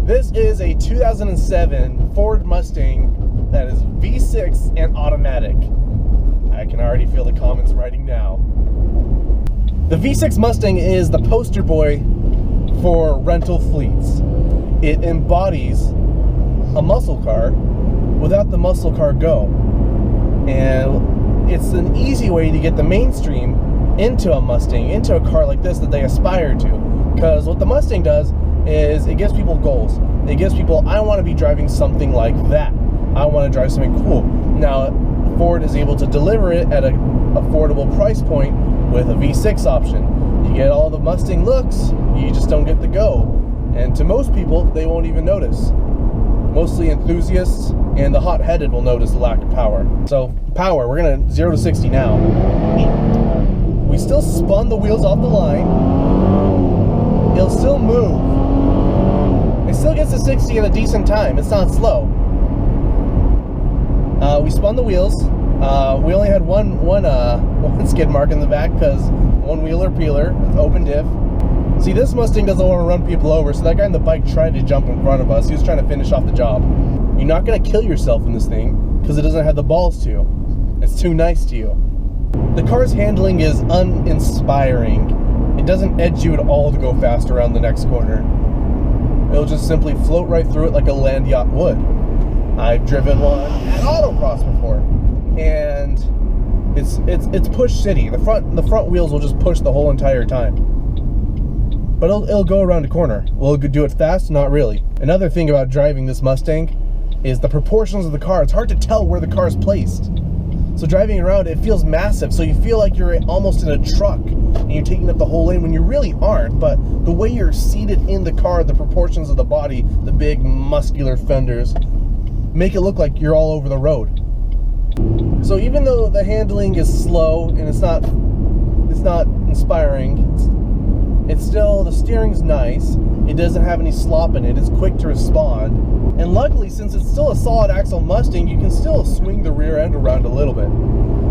This is a 2007 Ford Mustang that is V6 and automatic. I can already feel the comments writing now. The V6 Mustang is the poster boy for rental fleets. It embodies a muscle car without the muscle car go. And it's an easy way to get the mainstream into a Mustang, into a car like this that they aspire to. Because what the Mustang does is it gives people goals. It gives people, I want to be driving something like that. I want to drive something cool. Now, Ford is able to deliver it at an affordable price point with a V6 option. You get all the Mustang looks, you just don't get the go. And to most people, they won't even notice. Mostly enthusiasts and the hot-headed will notice the lack of power. So, power, we're going to 0 to 60 now. We still spun the wheels off the line. It'll still move. It still gets to 60 in a decent time. It's not slow. We spun the wheels. We only had one skid mark in the back because one wheeler peeler. It's open diff. See, this Mustang doesn't want to run people over, so that guy on the bike tried to jump in front of us. He was trying to finish off the job. You're not going to kill yourself in this thing because it doesn't have the balls to. It's too nice to you. The car's handling is uninspiring. It doesn't edge you at all to go fast around the next corner. It'll just simply float right through it like a land yacht would. I've driven one at Autocross before, and it's push city. The front wheels will just push the whole entire time. But it'll go around a corner. Will it do it fast? Not really. Another thing about driving this Mustang is the proportions of the car. It's hard to tell where the car is placed. So driving around, it feels massive, so you feel like you're almost in a truck and you're taking up the whole lane when you really aren't. But the way you're seated in the car, the proportions of the body, the big muscular fenders, make it look like you're all over the road. So even though the handling is slow and it's not inspiring, it's still, the steering's nice. It doesn't have any slop in it. It's quick to respond. And luckily, since it's still a solid axle Mustang, you can still swing the rear end around a little bit.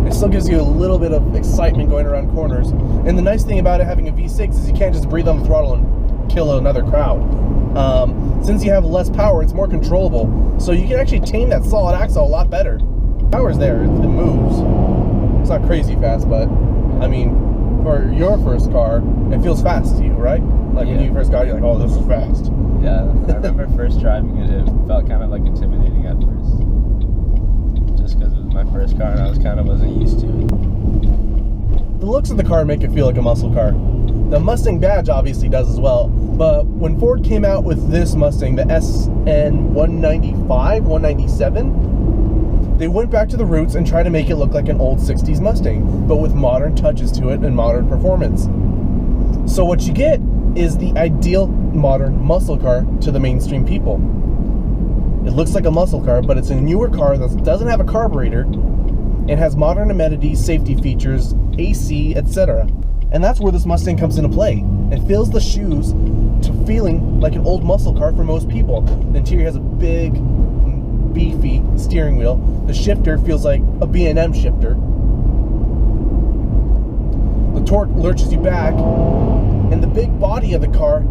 It still gives you a little bit of excitement going around corners. And the nice thing about it having a V6 is you can't just breathe on the throttle and kill another crowd. Since you have less power, it's more controllable. So you can actually tame that solid axle a lot better. Power's there, it moves. It's not crazy fast, but I mean, for your first car, it feels fast to you, right? Like when you first got it, you're like, oh, this is fast. Yeah, I remember first driving it, it felt kind of like intimidating at first. Just because it was my first car and I wasn't used to it. The looks of the car make it feel like a muscle car. The Mustang badge obviously does as well, but when Ford came out with this Mustang, the SN 195, 197, they went back to the roots and tried to make it look like an old 60s Mustang, but with modern touches to it and modern performance. So what you get is the ideal modern muscle car to the mainstream people. It looks like a muscle car, but it's a newer car that doesn't have a carburetor and has modern amenities, safety features, AC, etc. And that's where this Mustang comes into play. It fills the shoes to feeling like an old muscle car for most people. The interior has a big, beefy steering wheel. The shifter feels like a B&M shifter. The torque lurches you back, and the big body of the car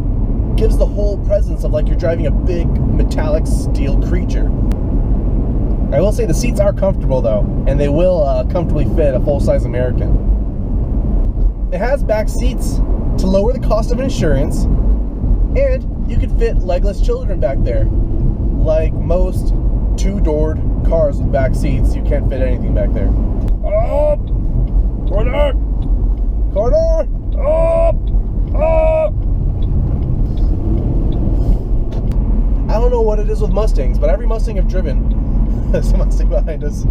gives the whole presence of like you're driving a big metallic steel creature. I will say the seats are comfortable though, and they will comfortably fit a full-size American. It has back seats to lower the cost of insurance, and you could fit legless children back there. Like most two-doored cars with back seats, you can't fit anything back there. Up! Corner! Corner! Up! Up! I don't know what it is with Mustangs, but every Mustang I've driven, there's a Mustang behind us.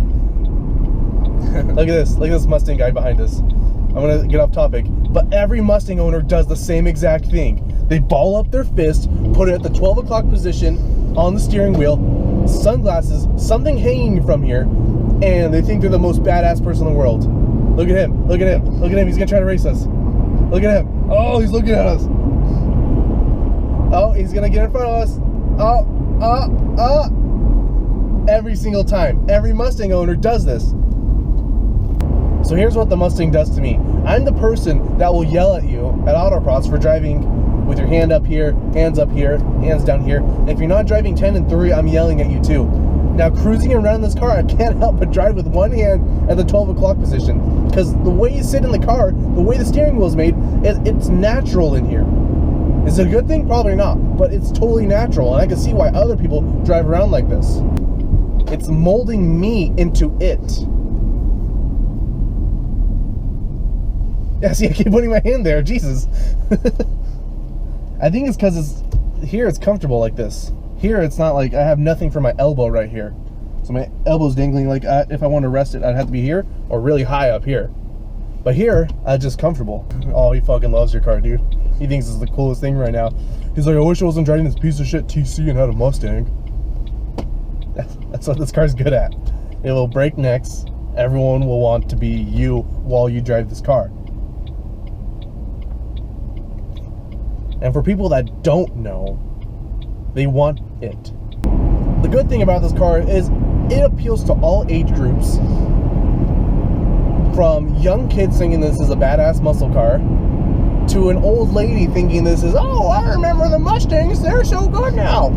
Look at this Mustang guy behind us. I'm gonna get off topic, but every Mustang owner does the same exact thing. They ball up their fist, put it at the 12 o'clock position on the steering wheel, sunglasses, something hanging from here, and they think they're the most badass person in the world. Look at him, look at him, look at him, he's gonna try to race us. Look at him. Oh, he's looking at us. Oh, he's gonna get in front of us. Every single time. Every Mustang owner does this. So here's what the Mustang does to me. I'm the person that will yell at you at Autocross for driving with your hand up here, hands down here. And if you're not driving 10 and 3, I'm yelling at you too. Now, cruising around this car, I can't help but drive with one hand at the 12 o'clock position, because the way you sit in the car, the way the steering wheel is made, it's natural in here. Is it a good thing? Probably not, but it's totally natural, and I can see why other people drive around like this. It's molding me into it. Yeah, see, I keep putting my hand there. Jesus. I think it's because here it's comfortable like this. Here it's not like I have nothing for my elbow right here. So my elbow's dangling like if I want to rest it, I'd have to be here or really high up here. But here, I'm just comfortable. Oh, he fucking loves your car, dude. He thinks it's the coolest thing right now. He's like, I wish I wasn't driving this piece of shit TC and had a Mustang. That's what this car's good at. It will break necks. Everyone will want to be you while you drive this car. And for people that don't know, they want it. The good thing about this car is it appeals to all age groups. From young kids thinking this is a badass muscle car, to an old lady thinking this is, oh, I remember the Mustangs, they're so good now.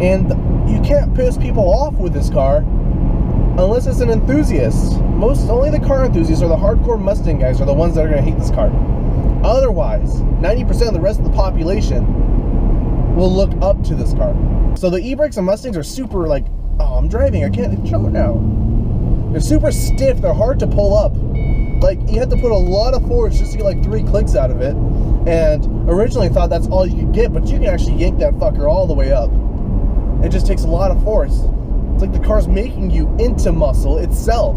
And you can't piss people off with this car unless it's an enthusiast. Only the car enthusiasts or the hardcore Mustang guys are the ones that are going to hate this car. Otherwise, 90% of the rest of the population will look up to this car. So the e-brakes and Mustangs are super like, oh, I'm driving, I can't show it now. They're super stiff, they're hard to pull up. Like, you have to put a lot of force just to get like 3 clicks out of it. And originally I thought that's all you could get, but you can actually yank that fucker all the way up. It just takes a lot of force. It's like the car's making you into muscle itself.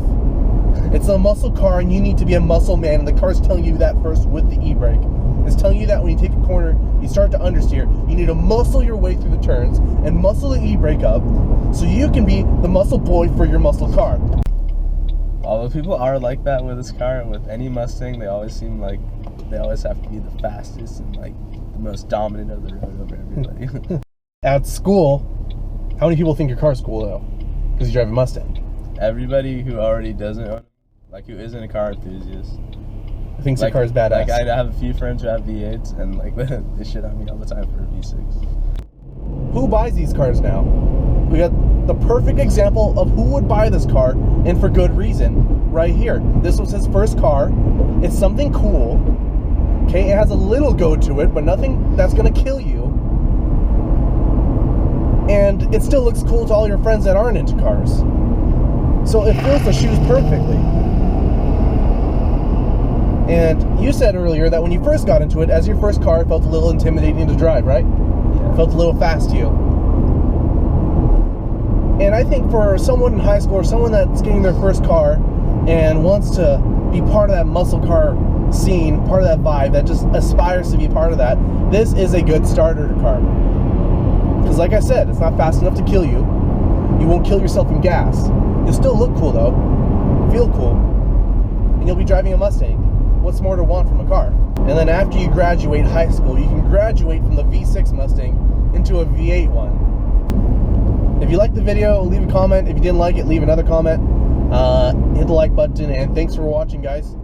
It's a muscle car and you need to be a muscle man, and the car's telling you that first with the e-brake. It's telling you that when you take a corner, you start to understeer, you need to muscle your way through the turns and muscle the e-brake up so you can be the muscle boy for your muscle car. Although people are like that with this car, with any Mustang, they always seem like they always have to be the fastest and like the most dominant of the road over everybody. At school, how many people think your car's cool though? Because you drive a Mustang. Everybody who already doesn't own, like who isn't a car enthusiast, thinks the car's badass. Like I have a few friends who have V8s and like they shit on me all the time for a V6. Who buys these cars now? We got the perfect example of who would buy this car, and for good reason, right here. This was his first car. It's something cool. Okay, it has a little go to it, but nothing that's gonna kill you. And it still looks cool to all your friends that aren't into cars. So it fills the shoes perfectly. And you said earlier that when you first got into it, as your first car, it felt a little intimidating to drive, right? Yeah. It felt a little fast to you. And I think for someone in high school or someone that's getting their first car and wants to be part of that muscle car scene, part of that vibe, that just aspires to be part of that, this is a good starter car. Because like I said, it's not fast enough to kill you. You won't kill yourself in gas. You'll still look cool though, feel cool, and you'll be driving a Mustang. What's more to want from a car? And then after you graduate high school, you can graduate from the V6 Mustang into a V8 one. If you liked the video, leave a comment. If you didn't like it, leave another comment. Hit the like button, and thanks for watching, guys.